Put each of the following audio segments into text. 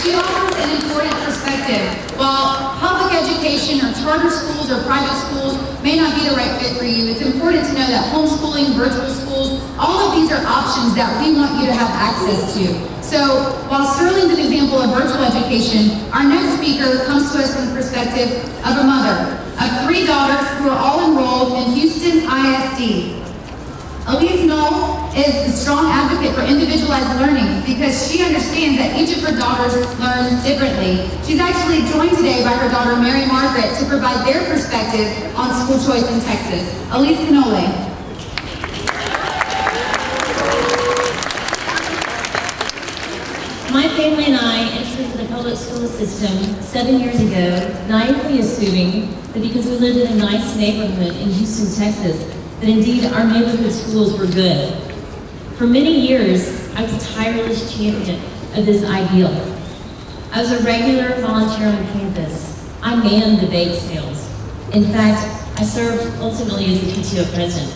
she offers an important perspective. While public education or charter schools or private schools may not be the right fit for you, it's important to know that homeschooling, virtual schools, all of these are options that we want you to have access to. So while Sterling's an example of virtual education, our next speaker comes to us from the perspective of a mother of 3 daughters who are all enrolled in Houston ISD. Ellecia Knolle is a strong advocate for individualized learning because she understands that each of her daughters learn differently. She's actually joined today by her daughter Mary Margaret to provide their perspective on school choice in Texas. Ellecia Knolle. My family and I entered the public school system 7 years ago, naively assuming that because we lived in a nice neighborhood in Houston, Texas, that indeed our neighborhood schools were good. For many years, I was a tireless champion of this ideal. I was a regular volunteer on campus. I manned the bake sales. In fact, I served ultimately as the PTO president.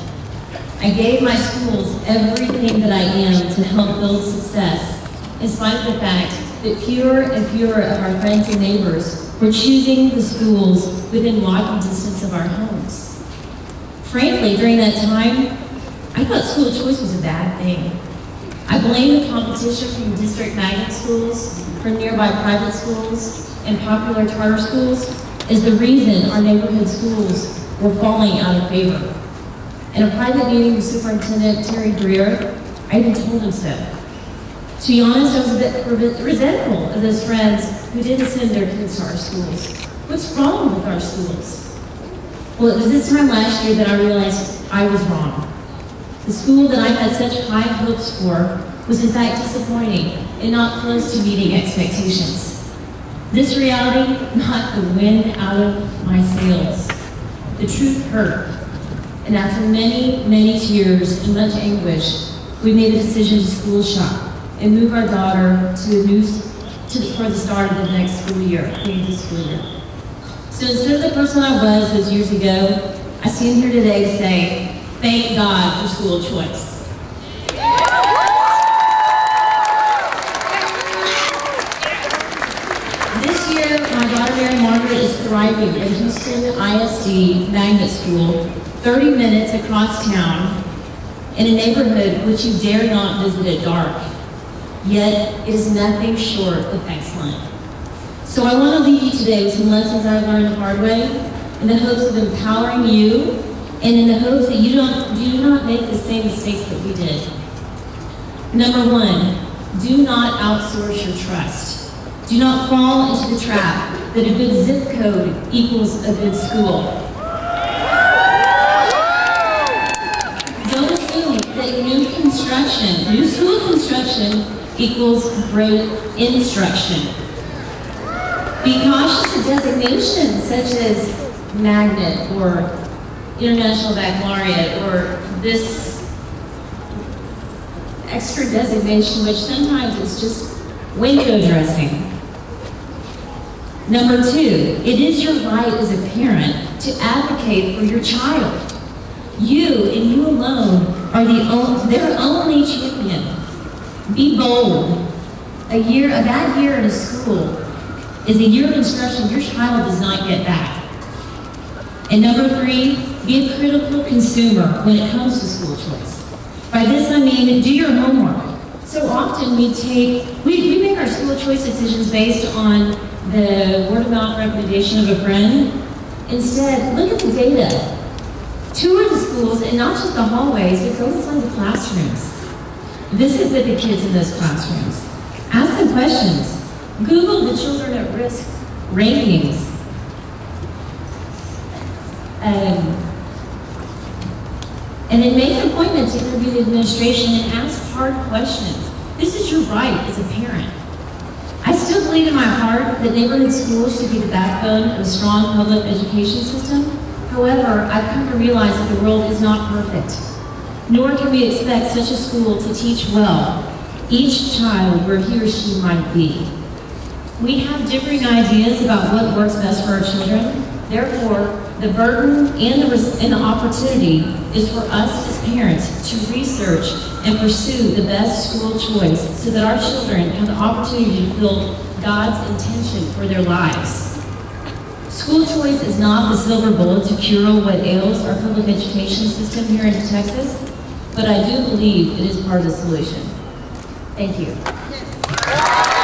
I gave my schools everything that I am to help build success, in spite of the fact that fewer and fewer of our friends and neighbors were choosing the schools within walking distance of our homes. Frankly, during that time, I thought school choice was a bad thing. I blamed the competition from district magnet schools, from nearby private schools, and popular charter schools as the reason our neighborhood schools were falling out of favor. In a private meeting with Superintendent Terry Greer, I even told him so. To be honest, I was a bit resentful of those friends who didn't send their kids to our schools. What's wrong with our schools? Well, it was this time last year that I realized I was wrong. The school that I had such high hopes for was in fact disappointing and not close to meeting expectations. This reality knocked the wind out of my sails. The truth hurt. And after many, many tears and much anguish, we made the decision to school shop and move our daughter for the start of the next school year, this school year. So instead of the person I was those years ago, I stand here today to say, thank God for school choice. This year, my daughter Mary Margaret is thriving at Houston ISD Magnet School, 30 minutes across town, in a neighborhood which you dare not visit at dark. Yet, it is nothing short of excellent. So I want to leave you today with some lessons I've learned the hard way, in the hopes of empowering you, and in the hopes that you do not make the same mistakes that we did. Number 1, do not outsource your trust. Do not fall into the trap that a good zip code equals a good school. Don't assume that new school construction equals great instruction. Be cautious of designations such as magnet or international baccalaureate or this extra designation, which sometimes is just window dressing. Number 2, it is your right as a parent to advocate for your child. You and you alone are their only champion. Be bold. A bad year in a school is a year of instruction your child does not get back. And number 3, be a critical consumer when it comes to school choice. By this I mean, do your homework. So often we make our school choice decisions based on the word-of-mouth recommendation of a friend. Instead, look at the data. Tour the schools, and not just the hallways, but go inside the classrooms. Visit with the kids in those classrooms. Ask them questions. Google the children at risk rankings. And then make an appointment to interview the administration and ask hard questions. This is your right as a parent. I still believe in my heart that neighborhood schools should be the backbone of a strong public education system. However, I've come to realize that the world is not perfect. Nor can we expect such a school to teach well each child where he or she might be. We have differing ideas about what works best for our children. Therefore, the burden and the opportunity is for us as parents to research and pursue the best school choice so that our children have the opportunity to fulfill God's intention for their lives. School choice is not the silver bullet to cure what ails our public education system here in Texas, but I do believe it is part of the solution. Thank you.